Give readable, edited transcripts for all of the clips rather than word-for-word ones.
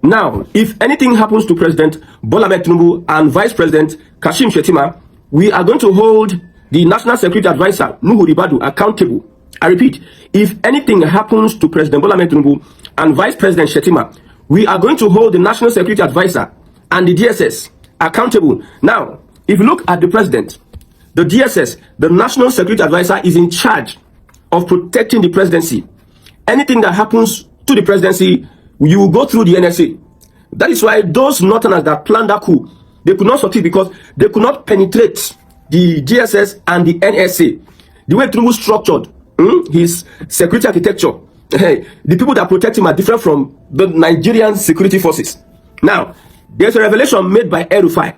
Now, if anything happens to President Bola Ahmed Tinubu and Vice President Kashim Shettima, we are going to hold the National Security Advisor, Nuhu Ribadu, accountable. I repeat, if anything happens to President Bola Ahmed Tinubu and Vice President Shettima, we are going to hold the National Security Advisor and the DSS accountable. Now, if you look at the President, the DSS, the National Security Advisor, is in charge of protecting the presidency. Anything that happens to the presidency, you will go through the NSA. That is why those Northerners that planned that coup, they could not succeed because they could not penetrate the DSS and the NSA. The way Tinubu structured his security architecture, the people that protect him are different from the Nigerian security forces. Now, there's a revelation made by El-Rufai.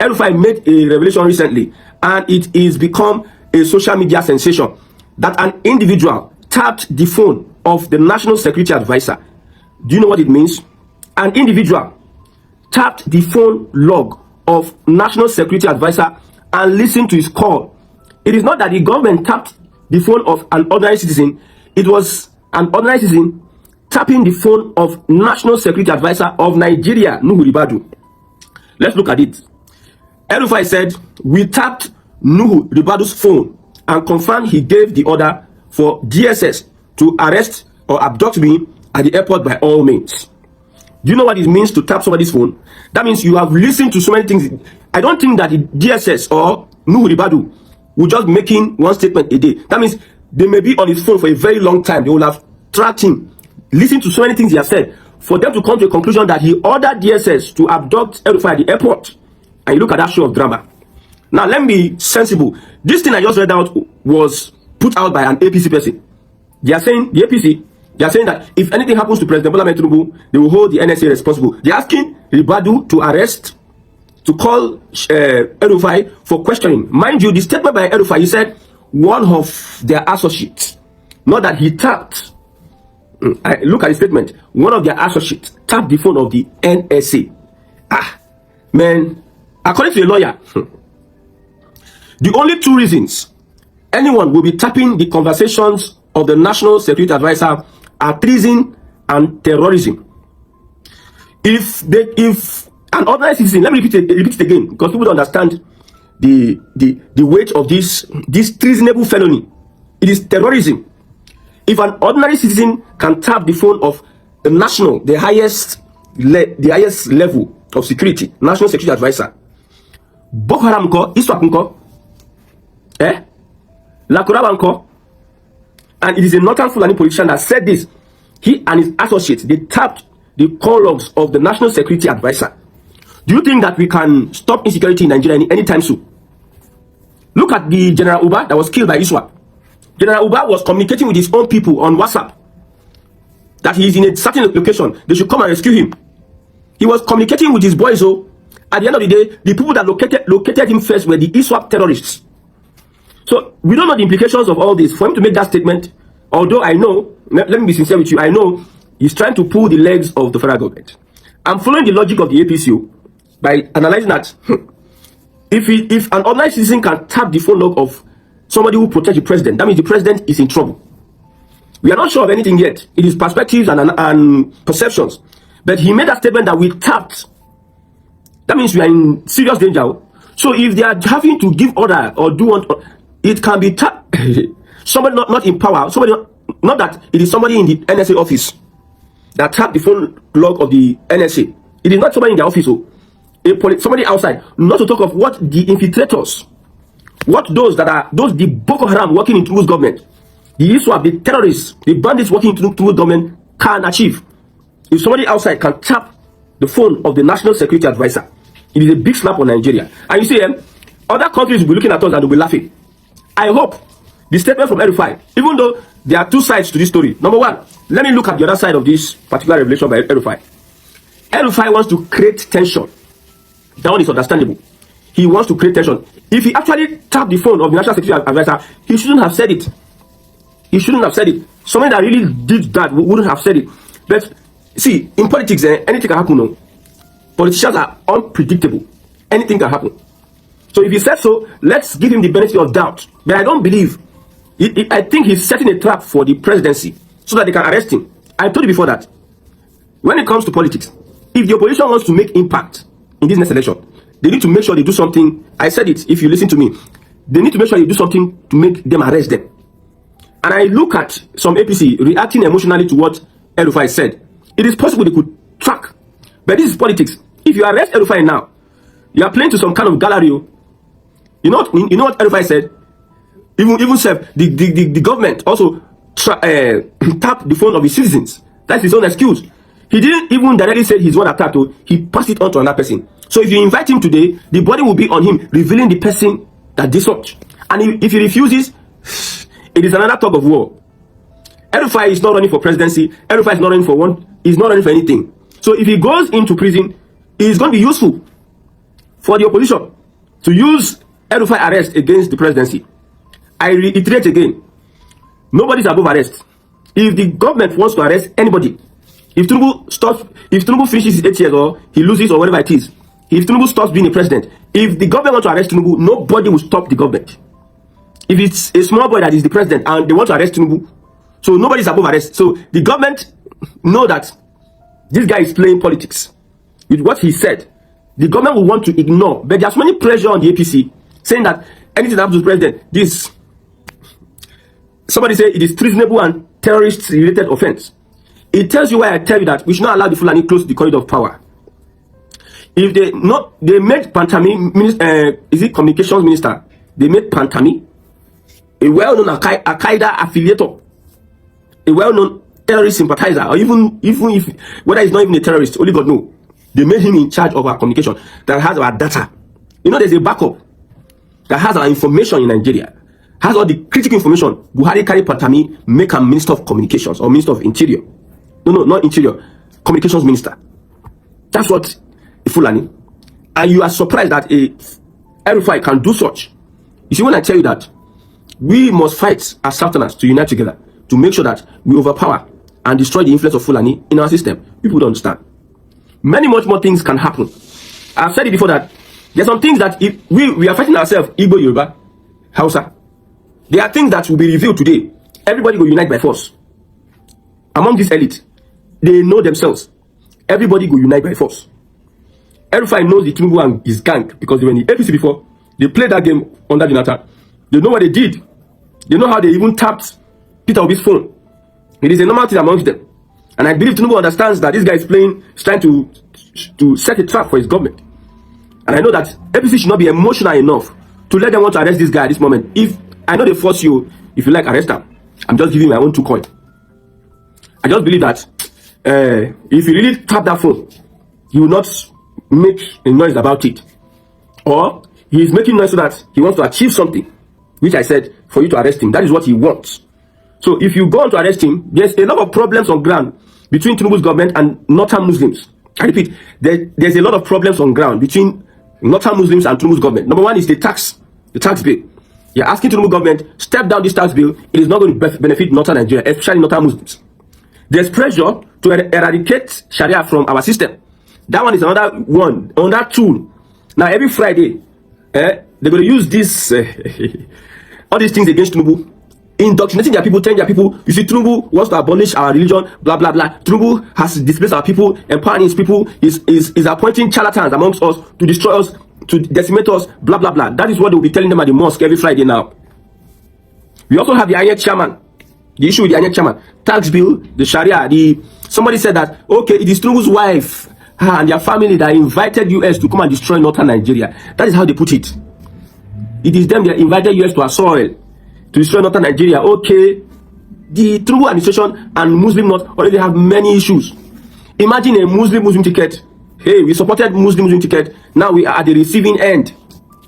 El-Rufai made a revelation recently, and it is become a social media sensation that an individual tapped the phone of the National Security Advisor. Do you know what it means? An individual tapped the phone log of National Security Advisor and listened to his call. It is not that the government tapped the phone of an ordinary citizen. It was an ordinary citizen tapping the phone of National Security Advisor of Nigeria, Nuhu Ribadu. Let's look at it. El-Rufai said, we tapped Nuhu Ribadu's phone and confirmed he gave the order for DSS to arrest or abduct me at the airport by all means. Do you know what it means to tap somebody's phone? That means you have listened to so many things. I don't think that the DSS or Nuhu Ribadu will just be making one statement a day. That means they may be on his phone for a very long time. They will have tracked him, listened to so many things he has said, for them to come to a conclusion that he ordered DSS to abduct El-Rufai at the airport. And you look at that show of drama. Now, let me be sensible. This thing I just read out was put out by an APC person. They are saying, the APC, they are saying that if anything happens to President Bola Ahmed Tinubu, they will hold the NSA responsible. They are asking Ribadu to arrest, to call El-Rufai for questioning. Mind you, the statement by El-Rufai, he said one of their associates, not that he tapped. Look at the statement. One of their associates tapped the phone of the NSA. Man, according to the lawyer, the only two reasons anyone will be tapping the conversations of the National Security Advisor are treason and terrorism. If an ordinary citizen, let me repeat it again, because people don't understand the weight of this treasonable felony. It is terrorism. If an ordinary citizen can tap the phone of the national, the highest level of security, National Security Advisor, Boko Haram ko, ISWAP ko, Lakuraba ko, and it is a Northern Fulani politician that said this. He and his associates, they tapped the call logs of the National Security Advisor. Do you think that we can stop insecurity in Nigeria anytime soon? Look at the General Uba that was killed by ISWAP. General Uba was communicating with his own people on WhatsApp that he is in a certain location. They should come and rescue him. He was communicating with his boys. So at the end of the day, the people that located him first were the ISWAP terrorists. So we don't know the implications of all this. For him to make that statement, although I know, let me be sincere with you, I know he's trying to pull the legs of the federal government. I'm following the logic of the APCO by analyzing that if an ordinary citizen can tap the phone log of somebody who protects the president, that means the president is in trouble. We are not sure of anything yet. It is perspectives and perceptions. But he made a statement that we tapped. That means we are in serious danger. So if they are having to give order or do one, it can be tapped. Somebody not in power, somebody not that it is somebody in the NSA office that tapped the phone log of the NSA. It is not somebody in the office, somebody outside. Not to talk of what the infiltrators, what the Boko Haram working in Tinubu's government, the ISWAP, the terrorists, the bandits working in Tinubu's government can achieve. If somebody outside can tap the phone of the National Security Advisor, it is a big slap on Nigeria. And you see, other countries will be looking at us and they'll be laughing. I hope the statement from El-Rufai, even though there are two sides to this story. Number one, let me look at the other side of this particular revelation by El-Rufai. El-Rufai wants to create tension. That one is understandable. He wants to create tension. If he actually tapped the phone of the National Security Advisor, he shouldn't have said it. He shouldn't have said it. Someone that really did that wouldn't have said it. But see, in politics, anything can happen. No? Politicians are unpredictable. Anything can happen. So if he said so, let's give him the benefit of doubt. But I don't believe. I think he's setting a trap for the presidency so that they can arrest him. I told you before that when it comes to politics, if the opposition wants to make impact in this next election, they need to make sure they do something. I said it, if you listen to me. They need to make sure they do something to make them arrest them. And I look at some APC reacting emotionally to what El-Rufai said. It is possible they could track. But this is politics. If you arrest El-Rufai now, you are playing to some kind of gallery. You know what El-Rufai said? Even said the government also tapped the phone of his citizens. That's his own excuse. He didn't even directly say he's one attacked. He passed it on to another person. So if you invite him today, the body will be on him, revealing the person that did such. And if he refuses, it is another tug of war. El-Rufai is not running for presidency. El-Rufai is not running for one. He's not running for anything. So if he goes into prison, it's going to be useful for the opposition to use El-Rufai arrest against the presidency. I reiterate again, nobody's above arrest. If the government wants to arrest anybody, if Tinubu finishes his 8 years or he loses or whatever it is, if Tinubu stops being a president, if the government wants to arrest Tinubu, nobody will stop the government. If it's a small boy that is the president and they want to arrest Tinubu, so nobody's above arrest. So the government know that this guy is playing politics with what he said. The government will want to ignore, but there's many pressure on the APC saying that anything that happens to the president, this. Somebody say it is treasonable and terrorist-related offense. It tells you why I tell you that we should not allow the Fulani close to the corridor of power. If they made Pantami, is it communications minister? They made Pantami a well-known Al-Qaeda affiliator, a well-known terrorist sympathizer, or even if whether he's not even a terrorist, only God knows. They made him in charge of our communication that has our data. You know, there's a backup that has our information in Nigeria. Has all the critical information. Buhari carry Pantami, make him Minister of Communications or Minister of Interior. No, not Interior. Communications Minister. That's what a Fulani. And you are surprised that a El-Rufai can do such. You see, when I tell you that we must fight as Southerners to unite together to make sure that we overpower and destroy the influence of Fulani in our system, people don't understand. Much more things can happen. I've said it before that there's some things that if we are fighting ourselves, Igbo, Yoruba, Hausa. There are things that will be revealed today. Everybody will unite by force. Among this elite, they know themselves. Everybody will unite by force. El-Rufai knows the Tinubu and his gang because they were in the APC before. They played that game under Jonathan. They know what they did. They know how they even tapped Peter Obi's phone. It is a normal thing amongst them. And I believe Tinubu understands that this guy is trying to set a trap for his government. And I know that APC should not be emotional enough to let them want to arrest this guy at this moment. If I know they force you, if you like, arrest him. I'm just giving my own 2 coins. I just believe that if you really tap that phone, he will not make a noise about it. Or he is making noise so that he wants to achieve something, which I said, for you to arrest him. That is what he wants. So if you go on to arrest him, there's a lot of problems on ground between Tinubu's government and Northern Muslims. I repeat, there's a lot of problems on ground between Northern Muslims and Tinubu's government. Number one is the tax bill. You're asking Tinubu government, step down this tax bill. It is not going to benefit Northern Nigeria, especially Northern Muslims. There's pressure to eradicate Sharia from our system. That one is another tool. Now every Friday, they're going to use this, all these things against Tinubu, indoctrinating their people, telling their people, you see, Tinubu wants to abolish our religion, blah, blah, blah. Tinubu has displaced our people, empowering his people, is appointing charlatans amongst us to destroy us, to decimate us, blah, blah, blah. That is what they will be telling them at the mosque every Friday now. We also have the INEC chairman. The issue with the INEC chairman. Tax bill, the Sharia, somebody said that, okay, it is Tinubu's wife and their family that invited US to come and destroy Northern Nigeria. That is how they put it. It is them that invited US to our soil to destroy Northern Nigeria. Okay, the Tinubu administration and Muslim North already have many issues. Imagine a Muslim ticket. Hey, we supported Muslim ticket. Now we are at the receiving end.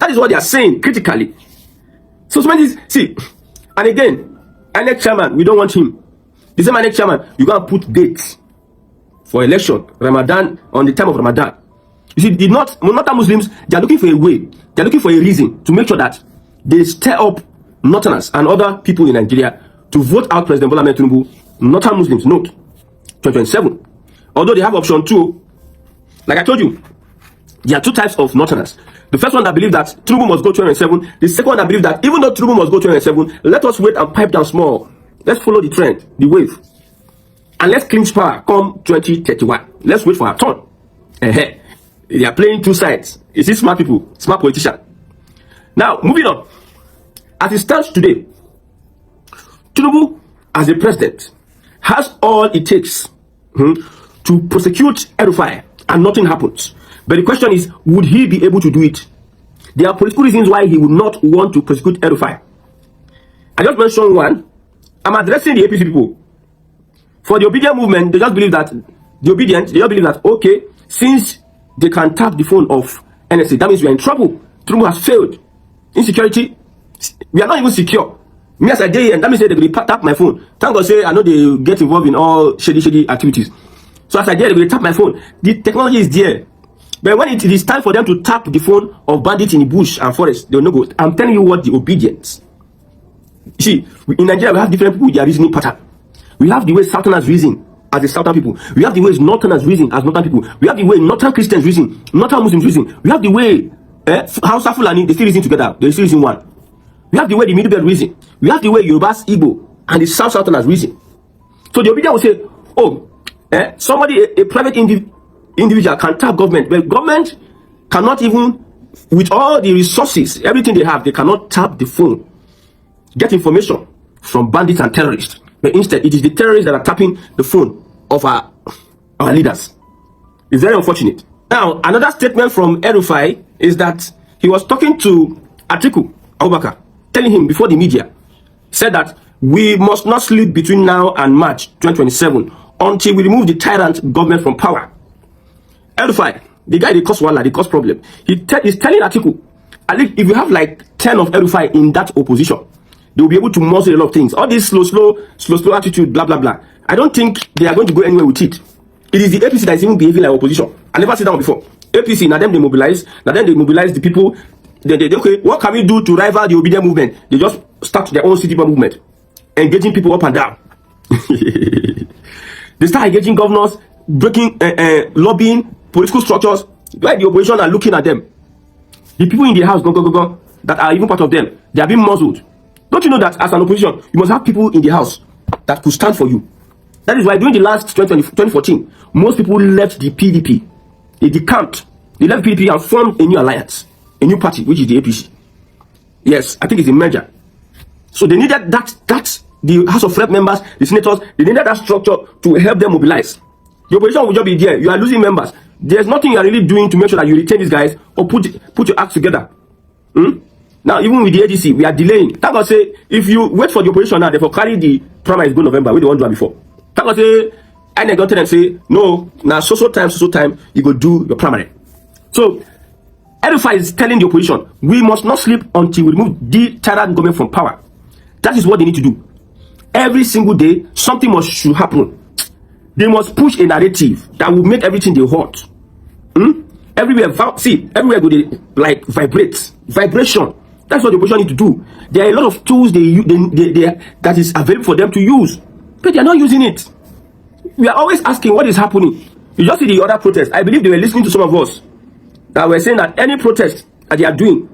That is what they are saying critically. So see, and again, INEC chairman, we don't want him. The same INEC chairman, you gotta put dates for election, Ramadan, on the time of Ramadan. You see, the Northern Muslims, they are looking for a way, they are looking for a reason to make sure that they stir up Northerners and other people in Nigeria to vote out President Bola Ahmed Tinubu. Northern Muslims, note, 2027. Although they have option 2, like I told you, there are 2 types of Northerners. The first one that believe that Tinubu must go 2027. The second one that believe that even though Tinubu must go 2027, let us wait and pipe down small. Let's follow the trend, the wave. And let's clinch power come 2031. Let's wait for our turn. They are playing two sides. You see, smart people, smart politicians. Now, moving on. As it stands today, Tinubu, as a president, has all it takes to prosecute El-Rufai, and nothing happens. But the question is, would he be able to do it? There are political reasons why he would not want to prosecute El-Rufai. I just mentioned one. I'm addressing the APC people. For the obedient movement, they just believe that they just believe that, okay, since they can tap the phone of NSA, that means we are in trouble. Tinubu has failed. Insecurity, we are not even secure. Me as I did, and that means they will tap my phone. Thank God, say I know they get involved in all shady activities. So as I did, they will tap my phone. The technology is there. But when it is time for them to tap the phone of bandits in the bush and forest, they will not go. I'm telling you what the obedience. See, in Nigeria, we have different people with their reasoning pattern. We have the way Southerners reason as the Southern people. We have the way Northerners reason as Northern people. We have the way Northern Christians reason, Northern Muslims reason. We have the way Hausa Fulani, they still reason together. They still reason one. We have the way the Middle Belt reason. We have the way Yorubas, Igbo, and the Southerners reason. So the obedient will say, oh, somebody, a private individual can tap government, but government cannot even, with all the resources, everything they have, they cannot tap the phone, get information from bandits and terrorists. But instead, it is the terrorists that are tapping the phone of our leaders. It's very unfortunate. Now, another statement from El-Rufai is that he was talking to Atiku Abubakar, telling him before the media, said that we must not sleep between now and March 2027 until we remove the tyrant government from power. El-Rufai, the guy, they cause wala, they cause problem. He's telling Atiku, at least if you have like 10 of El-Rufai in that opposition, they will be able to muzzle a lot of things. All this slow attitude, blah, blah, blah. I don't think they are going to go anywhere with it. It is the APC that is even behaving like opposition. I never seen that before. APC, now them they mobilize. Now then they mobilize the people. They okay, what can we do to rival the obedient movement? They just start their own city movement, engaging people up and down. They start engaging governors, breaking, lobbying, political structures. Why the opposition are looking at them? The people in the house, go, that are even part of them, they are being muzzled. Don't you know that as an opposition, you must have people in the house that could stand for you? That is why during the last 2014, most people left the PDP. They decamped. They left PDP and formed a new alliance, a new party, which is the APC. Yes, I think it's a merger. So they needed that the House of Rep members, the senators, they needed that structure to help them mobilize. The opposition will just be there. You are losing members. There's nothing you are really doing to make sure that you retain these guys or put your acts together. Now, even with the ADC, we are delaying. Thank God say, if you wait for the opposition now, therefore carry the primaries go November, we don't want to do it before. Thank God say, I got and say, no, now so time, you go do your primary. So, El-Rufai is telling the opposition, we must not sleep until we remove the tyrant government from power. That is what they need to do. Every single day, something should happen. They must push a narrative that will make everything they hot. Everywhere, everywhere go they like vibrate. Vibration. That's what the opposition need to do. There are a lot of tools that is available for them to use, but they are not using it. We are always asking what is happening. You just see the other protests. I believe they were listening to some of us that were saying that any protest that they are doing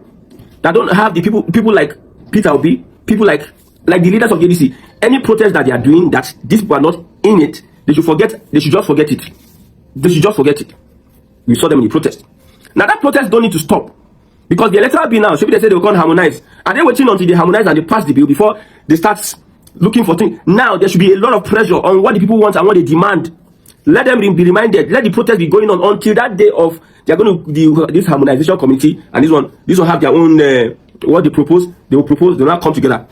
that don't have the people like Peter Obi, people like the leaders of the ADC, any protest that they are doing that these people are not in it, they should just forget it. They should just forget it. We saw them in the protest. Now that protest don't need to stop. Because the electoral bill now, should they say they will come harmonize. And they're waiting until they harmonize and they pass the bill before they start looking for things. Now there should be a lot of pressure on what the people want and what they demand. Let them be reminded. Let the protest be going on until that day of they're going to this harmonization committee and this will have their own what they propose. They will propose. They will not come together.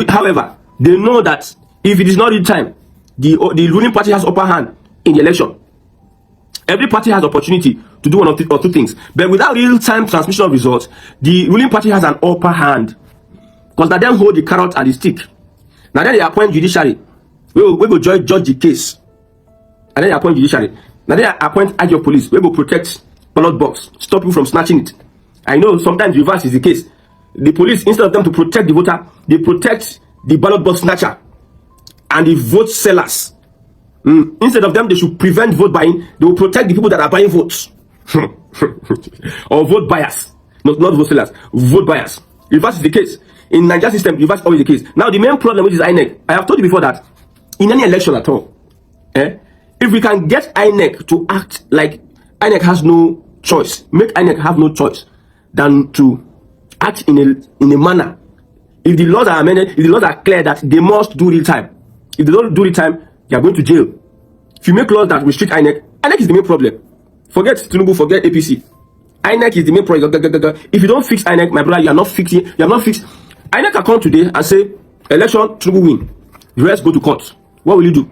However, they know that if it is not in time, the ruling party has upper hand in the election. Every party has opportunity to do one or two things, but without real-time transmission of results, the ruling party has an upper hand because now them hold the carrot and the stick. Now then they appoint judiciary. We will judge the case, and then they appoint judiciary. Now they appoint IG of police. We will protect ballot box, stop you from snatching it. I know sometimes reverse is the case. The police, instead of them to protect the voter, they protect the ballot box snatcher and the vote sellers. Instead of them, they should prevent vote buying. They will protect the people that are buying votes. Or vote buyers. Not vote sellers. Vote buyers. Reverse is the case. In Nigeria system, reverse is always the case. Now, the main problem which is INEC, I have told you before that in any election at all, if we can get INEC to act like INEC has no choice. Make INEC have no choice than to act in a manner. If the laws are amended, if the laws are clear that they must do real time. If they don't do real time, they are going to jail. If you make laws that restrict INEC, INEC is the main problem. Forget Tinubu, forget APC. INEC is the main problem. If you don't fix INEC, my brother, you are not fixing. You are not fixed. INEC can come today and say, election, Tinubu win. The rest go to court. What will you do?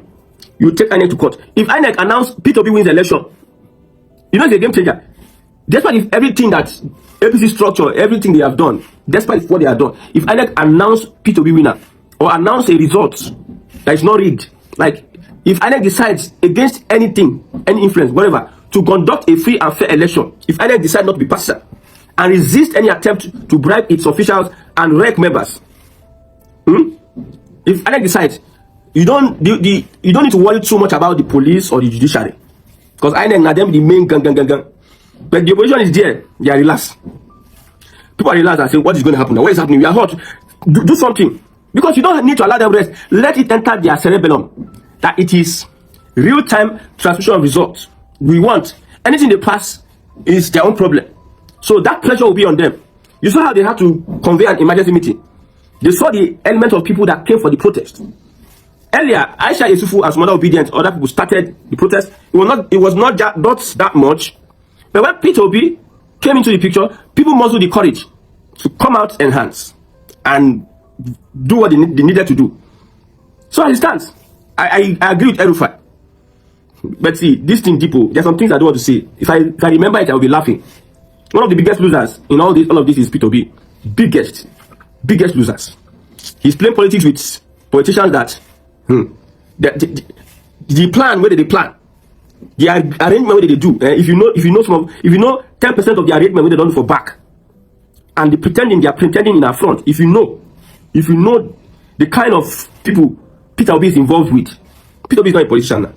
You take INEC to court. If INEC announce P2B wins the election, you know it's a game changer. Despite if everything that APC structure, everything they have done, despite what they have done, if INEC announce P2B winner or announce a result that is not rigged, like if INEC decides against anything, any influence, whatever, to conduct a free and fair election, if INEC decides not to be partisan and resist any attempt to bribe its officials and REC members, if INEC decides, you don't need to worry too much about the police or the judiciary, because INEC na them the main gang. But the opposition is there, they are relaxed. People are relaxed and say, what is going to happen now? What is happening? We are hot. Do something. Because you don't need to allow them rest. Let it enter their cerebellum that it is real-time transmission of results. We want anything they pass is their own problem. So that pressure will be on them. You saw how they had to convey an emergency meeting. They saw the element of people that came for the protest. Earlier, Aisha Yusufu, as Mother Obedient, other people started the protest. It was not that much. But when P2B came into the picture, people mustered the courage to come out enhance and do what they needed to do. So as it stands, I agree with El-Rufai. But see, this thing, Depot, there are some things I don't want to say. If I remember it, I will be laughing. One of the biggest losers in all of this is P2B. Biggest losers. He's playing politics with politicians that the plan, where did they plan? The arrangement where they do. If you know 10% of the arrangement where they don't for back, and they are pretending in our front. If you know the kind of people Peter Obi is involved with, Peter Obi is not a politician now.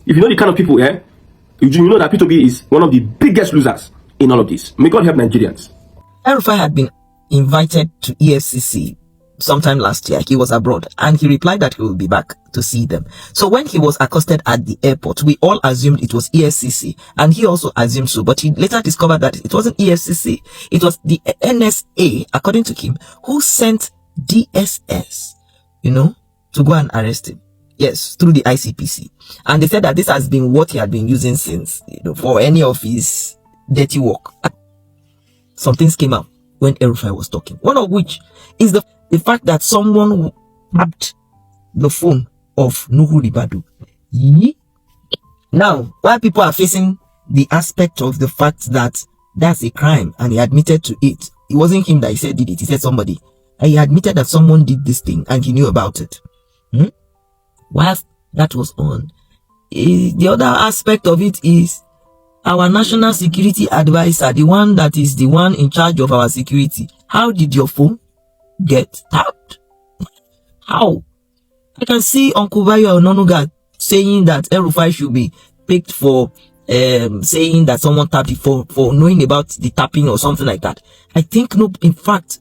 If you know the kind of people, you know that Peter Obi is one of the biggest losers in all of this. May God help Nigerians. El-Rufai had been invited to EFCC sometime last year. He was abroad and he replied that he will be back to see them. So when he was accosted at the airport, we all assumed it was EFCC, and he also assumed so, but he later discovered that it wasn't EFCC. It was the NSA, according to him, who sent DSS, to go and arrest him. Yes, through the ICPC. And they said that this has been what he had been using since, for any of his dirty work. Some things came out when El-Rufai was talking. One of which is the fact that someone tapped the phone of Nuhu Ribadu. Now, while people are facing the aspect of the fact that that's a crime and he admitted to it, it wasn't him that he said did it, he said somebody. And he admitted that someone did this thing and he knew about it. Whilst that was on, the other aspect of it is our national security advisor, the one that is the one in charge of our security. How did your phone get tapped? How? I can see Uncle Bayo Ononuga saying that El-Rufai should be picked for saying that someone tapped it for knowing about the tapping or something like that. I think no, in fact,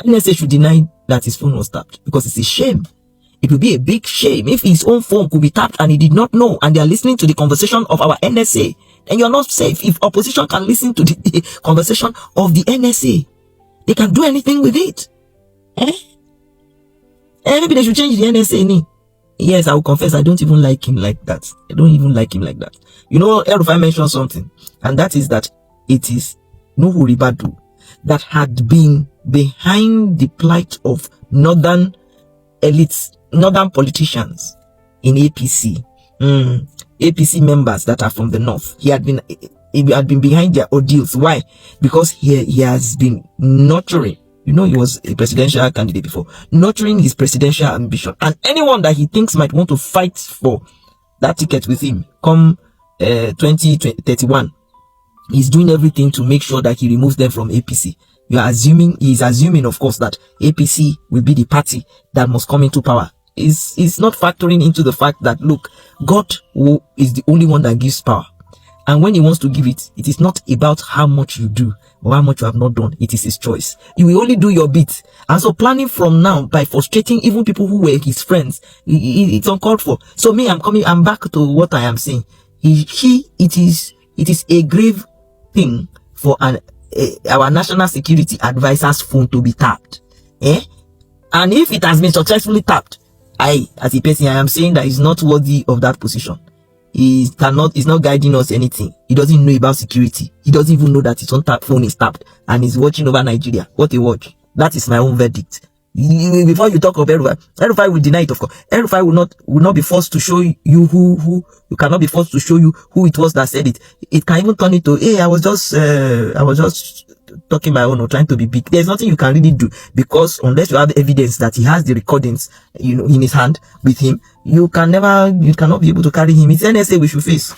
NSA should deny that his phone was tapped because it's a shame. It would be a big shame if his own phone could be tapped and he did not know, and they are listening to the conversation of our NSA. Then you're not safe. If opposition can listen to the conversation of the NSA, they can do anything with it. Maybe they should change the NSA. Yes, I will confess, I don't even like him like that. I don't even like him like that. El-Rufai mentioned something, and that is that it is Nuhu Ribadu that had been behind the plight of northern elites, northern politicians in APC. APC members that are from the north. He had been behind their ordeals. Why? Because he has been nurturing. He was a presidential candidate before, nurturing his presidential ambition. And anyone that he thinks might want to fight for that ticket with him come 2031, he's doing everything to make sure that he removes them from APC. He's assuming, of course, that APC will be the party that must come into power. Is not factoring into the fact that, look, God is the only one that gives power. And when he wants to give it, it is not about how much you do or how much you have not done. It is his choice. You will only do your bit. And so planning from now by frustrating even people who were his friends, it's uncalled for. So me, I'm back to what I am saying. It is It is a grave thing for our national security advisor's phone to be tapped. And if it has been successfully tapped, as a person, I am saying that he's not worthy of that position. He's not guiding us anything. He doesn't know about security. He doesn't even know that his own phone is tapped and he's watching over Nigeria. What a watch. That is my own verdict. Before you talk of El-Rufai will deny it, of course. El-Rufai will not be forced to show you you cannot be forced to show you who it was that said it. It can even turn into, hey, I was just talking my own or trying to be big. There's nothing you can really do, because unless you have evidence that he has the recordings, in his hand with him, you cannot be able to carry him. It's NSA we should face.